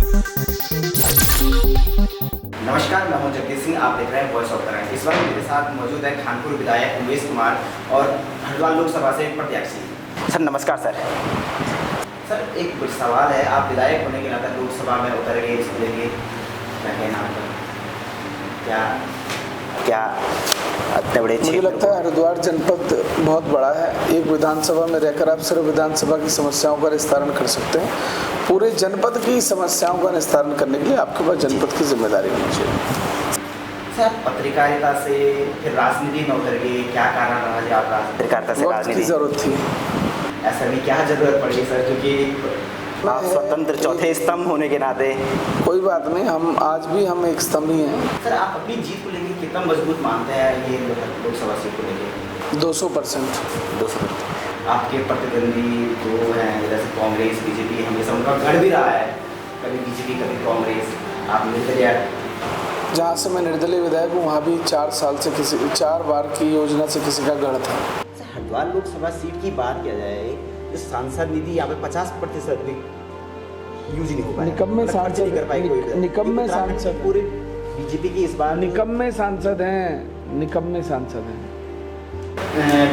नमस्कार, मैं हूं जगदीश सिंह। आप देख रहे हैं वॉइस ऑफ करंट। इस वक्त मेरे साथ मौजूद है खानपुर विधायक उमेश कुमार और हरिद्वार लोकसभा से प्रत्याशी। सर नमस्कार। सर एक सवाल है, आप विधायक होने के नाते लोकसभा में उतर गए, इसको लेके क्या कहना है? क्या इतने बड़े मुझे लगता है हरिद्वार जनपद बहुत बड़ा है। एक विधानसभा में रहकर आप सिर्फ विधानसभा की समस्याओं का निस्तारण कर सकते हैं। पूरे जनपद की समस्याओं का निस्तारण करने के लिए आपके पास जनपद की जिम्मेदारी होनी चाहिए। सर पत्रकारिता से फिर राजनीति में उतर गए, क्या कारण रहा जी आप पत्रकारिता से राजनीति? की जरूरत थी। ऐसा भी क्या जरूरत पड़ी सर, क्योंकि आप स्वतंत्र चौथे स्तंभ होने के नाते? कोई बात नहीं, हम आज भी हम एक स्तंभ ही हैं। सर आप अपनी जीत को लेकर कितना मजबूत मानते हैं ये लोकसभा सीट को लेकर? 200%। आपके प्रतिद्वंदी जो हैं जैसे कांग्रेस बीजेपी, हमेशा उनका गढ़ भी रहा है, कभी बीजेपी कभी कांग्रेस, आप निर्दलीय। जहाँ से मैं निर्दलीय विधायक हूँ वहाँ भी 4 बार की योजना से किसी का गढ़ था। हरिद्वार लोकसभा सीट की बात किया जाए, इस सांसद निधि यहाँ पे 50% भी यूज नहीं हो पाया। निकम्मे सांसद नहीं कर पाए कोई। निकम्मे सांसद पूरे बीजेपी की इस बार निकम्मे सांसद हैं, निकम्मे सांसद हैं।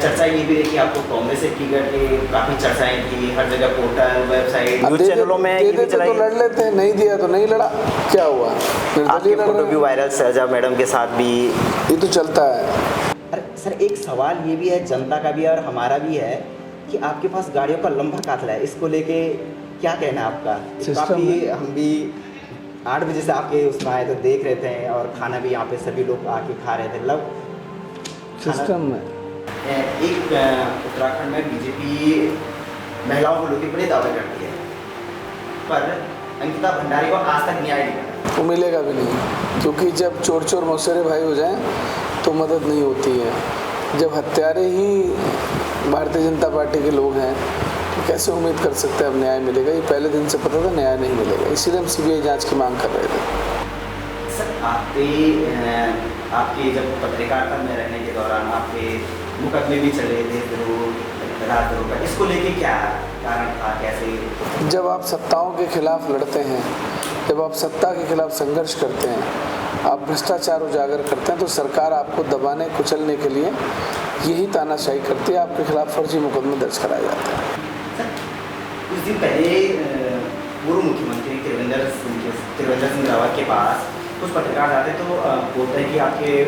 चर्चा ये भी है कि आपको कांग्रेस से टिकट की काफी चर्चाएं थी, हर जगह पोर्टल वेबसाइट न्यूज चैनलों में ये भी चलाई। तो लड़ लेते हैं, नहीं दिया तो नहीं लड़ा, क्या हुआ? आपके फोटो भी वायरल, सजा मैडम के साथ भी ये तो चलता है। अरे सर एक सवाल ये भी है, जनता का भी और हमारा भी है कि आपके पास गाड़ियों का लंबा काफिला है, इसको लेके क्या कहना है आपका? काफ़ी हम भी 8 बजे से आपके उसमें आए तो देख रहे थे, और खाना भी यहाँ पे सभी लोग आके खा रहे थे। मतलब सिस्टम में एक उत्तराखंड में बीजेपी महिलाओं को लेकर बड़े दावे करती है, पर अंकिता भंडारी को आज तक न्याय नहीं मिला। वो मिलेगा भी नहीं, क्योंकि जब चोर चोर मौसेरे भाई हो जाएं तो मदद नहीं होती है। जब हत्यारे ही भारतीय जनता पार्टी के लोग हैं तो कैसे उम्मीद कर सकते हैं अब न्याय मिलेगा? ये पहले दिन से पता था न्याय नहीं मिलेगा, इसीलिए हम सीबीआई जांच की मांग कर रहे थे। सर आपके जब पत्रकारिता में रहने के दौरान आपके मुकदमे भी चले थे, राजद्रोह का, इसको लेके क्या कारण था, कैसे? जब आप सत्ताओं के खिलाफ लड़ते हैं, जब आप सत्ता के खिलाफ संघर्ष करते हैं, आप भ्रष्टाचार उजागर करते हैं, तो सरकार आपको दबाने कुचलने के लिए यही तानाशाही करती है, आपके खिलाफ फर्जी मुकदमे दर्ज कराए जाते हैं। कुछ दिन पहले पूर्व मुख्यमंत्री त्रिवेंद्र सिंह रावत के पास कुछ पत्रकार आते तो बोलते हैं कि आपके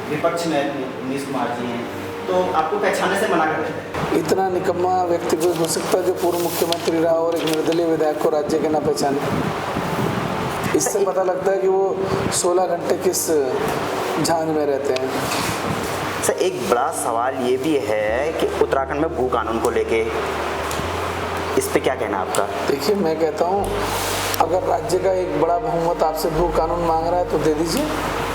विपक्ष में उमेश कुमार जी हैं, तो आपको पहचानने से मना कर देते हैं। इतना निकम्मा व्यक्ति कोई हो सकता है जो पूर्व मुख्यमंत्री रहा और एक निर्दलीय विधायक को राज्य के ना पहचाने? इससे पता लगता है कि वो 16 घंटे किस झांझ में रहते हैं। सर एक बड़ा सवाल ये भी है कि उत्तराखंड में भू कानून को लेके, इस पे क्या कहना आपका? देखिए मैं कहता हूँ, अगर राज्य का एक बड़ा बहुमत आपसे भू कानून मांग रहा है तो दे दीजिए।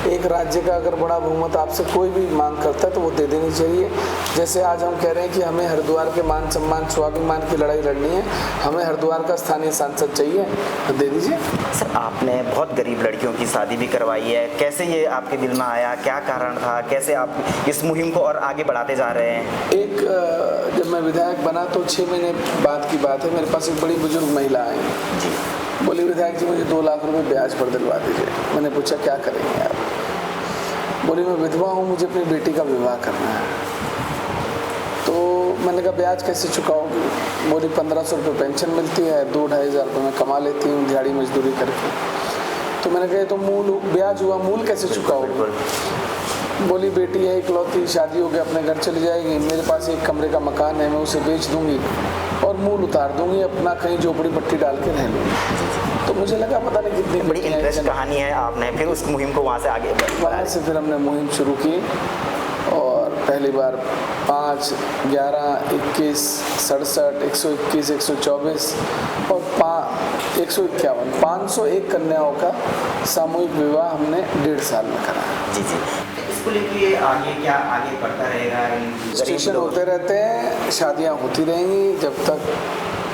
एक राज्य का अगर बड़ा बहुमत आपसे कोई भी मांग करता है तो वो दे देनी चाहिए। जैसे आज हम कह रहे हैं कि हमें हरिद्वार के मान सम्मान स्वाभिमान की लड़ाई लड़नी है, हमें हरिद्वार का स्थानीय सांसद चाहिए, तो दे दीजिए। सर आपने बहुत गरीब लड़कियों की शादी भी करवाई है, कैसे ये आपके दिल में आया, क्या कारण था, कैसे आप इस मुहिम को और आगे बढ़ाते जा रहे हैं? जब मैं विधायक बना तो 6 महीने बाद की बात है, मेरे पास एक बड़ी बुजुर्ग महिला आई जी, बोली विधायक जी मुझे 2 लाख रुपए ब्याज पर दिलवा दीजिए। मैंने पूछा क्या करेंगे आप? बोली मैं विधवा हूँ, मुझे अपनी बेटी का विवाह करना है। तो मैंने कहा ब्याज कैसे चुकाओगी? बोली 1500 रुपये पेंशन मिलती है, 2-2.5 हज़ार रुपये मैं कमा लेती हूँ दिहाड़ी मजदूरी करके। तो मैंने कहा तो मूल ब्याज हुआ, मूल कैसे चुकाओगे? बोली बेटी है इकलौती, शादी हो गई, अपने घर चली जाएगी, मेरे पास एक कमरे का मकान है, मैं उसे बेच दूंगी और मूल उतार दूंगी, अपना कहीं झोपड़ी पट्टी डाल के रह लूँगी। तो मुझे लगा पता नहीं कितनी बड़ी इंटरेस्ट कहानी है। आपने फिर उस मुहिम को वहाँ से आगे वहाँ से फिर हमने मुहिम शुरू की और पहली बार 5, 11, 21, 67, 121, 124 और 151 501 कन्याओं का सामूहिक विवाह हमने 1.5 साल में करा। जी जी, इसको लेके आगे क्या आगे बढ़ता रहेगा? स्टेशन होते रहते हैं, शादियाँ होती रहेंगी, जब तक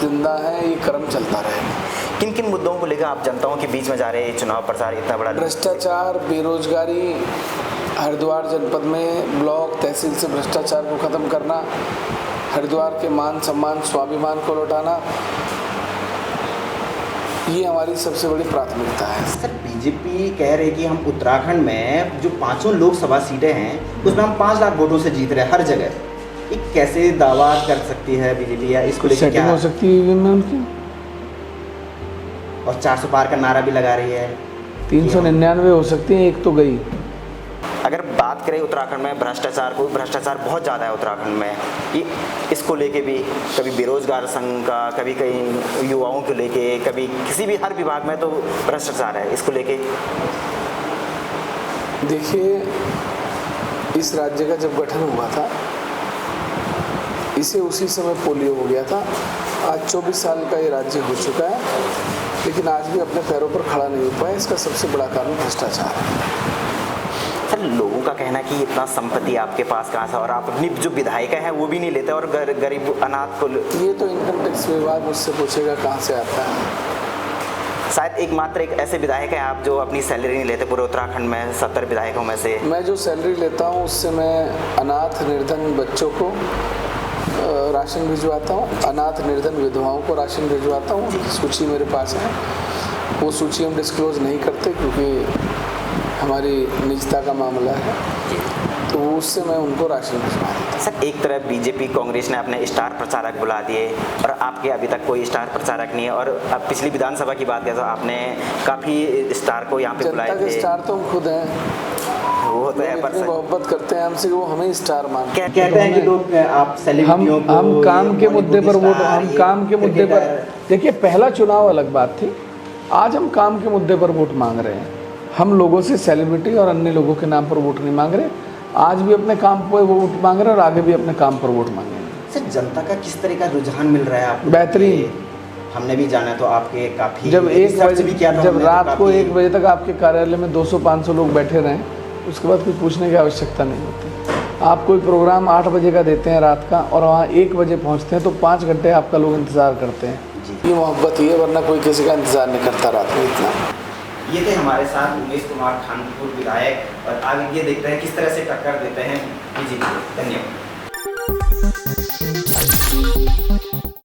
जिंदा है ये क्रम चलता रहेगा। किन किन मुद्दों को लेकर आप जनताओं के बीच में जा रहे हैं? चुनाव प्रचार इतना बड़ा, भ्रष्टाचार, बेरोजगारी, हरिद्वार जनपद में ब्लॉक तहसील से भ्रष्टाचार को ख़त्म करना, हरिद्वार के मान सम्मान स्वाभिमान को लौटाना, ये हमारी सबसे बड़ी प्राथमिकता है। सर बीजेपी कह रही है कि हम उत्तराखंड में जो 5 लोकसभा सीटें हैं उसमें हम 5 लाख वोटों से जीत रहे हैं हर जगह। ये कैसे दावा कर सकती है बीजेपी, या इसको लेकर क्या हो सकती है ईवीएम में उनकी? और 400 पार का नारा भी लगा रही है। 399 हो सकती है, एक तो गई। अगर बात करें उत्तराखंड में भ्रष्टाचार बहुत ज़्यादा है उत्तराखंड में। ये इसको लेके भी कभी बेरोजगार संघ का, कभी कहीं युवाओं को लेके, कभी किसी भी हर विभाग में तो भ्रष्टाचार है। इसको लेके देखिए, इस राज्य का जब गठन हुआ था इसे उसी समय पोलियो हो गया था। आज 24 साल का ये राज्य हो चुका है, लेकिन आज भी अपने पैरों पर खड़ा नहीं हो पाया। इसका सबसे बड़ा कारण भ्रष्टाचार है। सर लोगों का कहना है कि इतना संपत्ति आपके पास कहाँ से, और आप अपनी जो विधायिका है वो भी नहीं लेते, और गरीब अनाथ को ये तो इनकम टैक्स विभाग मुझसे पूछेगा कहाँ से आता है। शायद एकमात्र एक ऐसे विधायक हैं आप जो अपनी सैलरी नहीं लेते पूरे उत्तराखंड में 70 विधायकों में से। मैं जो सैलरी लेता हूँ उससे मैं अनाथ निर्धन बच्चों को राशन भिजवाता हूँ, अनाथ निर्धन विधवाओं को राशन भिजवाता हूँ। उनकी सूची मेरे पास है। वो सूची हम डिस्क्लोज नहीं करते क्योंकि हमारी निजता का मामला है, तो उससे मैं उनको राशन भिजवा देता हूँ। सर एक तरफ बीजेपी कांग्रेस ने अपने स्टार प्रचारक बुला दिए और आपके अभी तक कोई स्टार प्रचारक नहीं है, और अब पिछली विधानसभा की बात करें तो आपने काफ़ी स्टार को यहाँ पे बुलाए थे। स्टार तो हम खुद हैं, वो तो है, पर मोहब्बत करते हैं हमसे, वो हमें स्टार मानते हैं। कहते हैं कि लोग आप सेलिब्रिटियों को, हम काम के मुद्दे पर वोट, हम काम के मुद्दे पर, देखिए पहला चुनाव अलग बात थी, आज हम काम के मुद्दे पर वोट मांग रहे हैं। हम लोगों से सेलिब्रिटी और अन्य लोगों के नाम पर वोट नहीं मांग रहे। आज भी अपने काम पर वोट मांग रहे हैं और आगे भी अपने काम पर वोट मांगेंगे। सर जनता का किस तरह का रुझान मिल रहा है आपको? बेहतरीन। हमने भी जाना तो आपके काफ़ी जब 1 बजे भी किया था, जब रात को 1 बजे तक आपके कार्यालय में 200-500 लोग बैठे रहें, उसके बाद कुछ पूछने की आवश्यकता नहीं होती। आप कोई प्रोग्राम 8 बजे का देते हैं रात का और वहाँ 1 बजे पहुँचते हैं तो 5 घंटे आपका लोग इंतज़ार करते हैं। ये मोहब्बत ही है, वरना कोई किसी का इंतज़ार नहीं करता रात में इतना। ये थे हमारे साथ उमेश कुमार खानपुर विधायक, और आगे ये देखते हैं किस तरह से टक्कर देते हैं बीजेपी को। धन्यवाद।